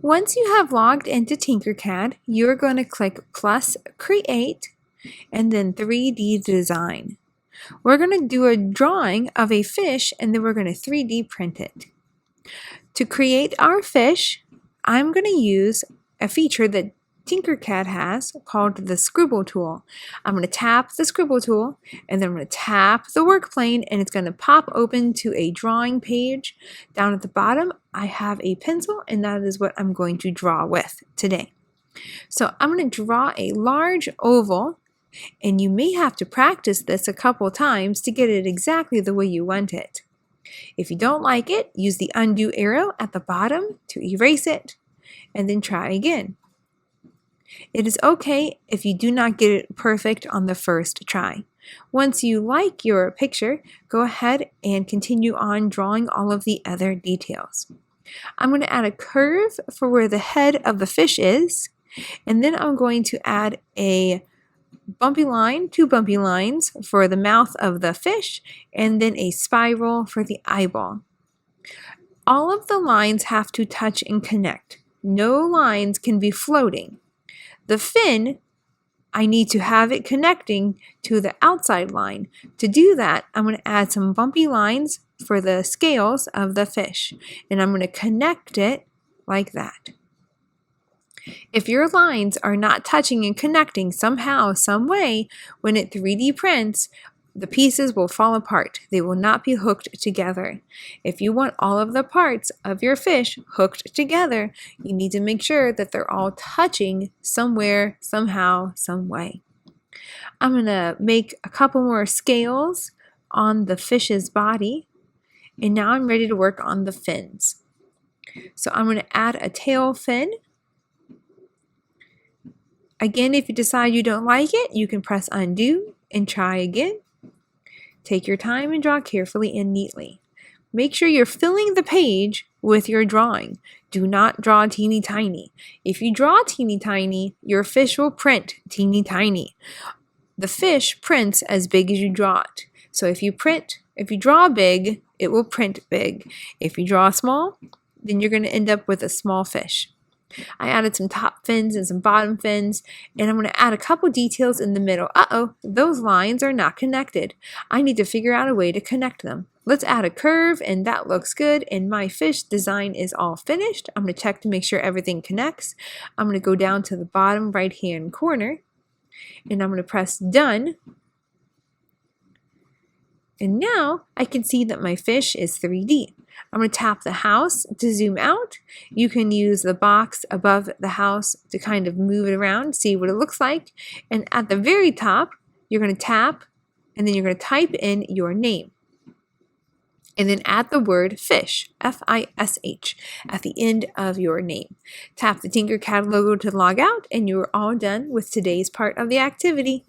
Once you have logged into Tinkercad, you're going to click plus create and then 3D design. We're going to do a drawing of a fish and then we're going to 3D print it. To create our fish, I'm going to use a feature that Tinkercad has called the scribble tool. I'm going to tap the scribble tool and then I'm going to tap the work plane and it's going to pop open to a drawing page. Down at the bottom I have a pencil and that is what I'm going to draw with today. So I'm going to draw a large oval, and you may have to practice this a couple times to get it exactly the way you want it. If you don't like it, use the undo arrow at the bottom to erase it and then try again. It is okay if you do not get it perfect on the first try. Once you like your picture, go ahead and continue on drawing all of the other details. I'm going to add a curve for where the head of the fish is, and then I'm going to add a bumpy line, 2 bumpy lines for the mouth of the fish, and then a spiral for the eyeball. All of the lines have to touch and connect. No lines can be floating. The fin, I need to have it connecting to the outside line. To do that, I'm going to add some bumpy lines for the scales of the fish, and I'm going to connect it like that. If your lines are not touching and connecting somehow, some way, when it 3D prints, the pieces will fall apart. They will not be hooked together. If you want all of the parts of your fish hooked together, you need to make sure that they're all touching somewhere, somehow, some way. I'm going to make a couple more scales on the fish's body, and now I'm ready to work on the fins. So I'm going to add a tail fin. Again, if you decide you don't like it, you can press undo and try again. Take your time and draw carefully and neatly. Make sure you're filling the page with your drawing. Do not draw teeny tiny. If you draw teeny tiny, your fish will print teeny tiny. The fish prints as big as you draw it. So if you draw big, it will print big. If you draw small, then you're going to end up with a small fish. I added some top fins and some bottom fins, and I'm going to add a couple details in the middle. Those lines are not connected. I need to figure out a way to connect them. Let's add a curve, and that looks good, and my fish design is all finished. I'm going to check to make sure everything connects. I'm going to go down to the bottom right-hand corner, and I'm going to press done. And now I can see that my fish is 3D. I'm going to tap the house to zoom out. You can use the box above the house to kind of move it around, see what it looks like. And at the very top, you're going to tap, and then you're going to type in your name. And then add the word fish, F-I-S-H, at the end of your name. Tap the Tinkercad logo to log out, and you are all done with today's part of the activity.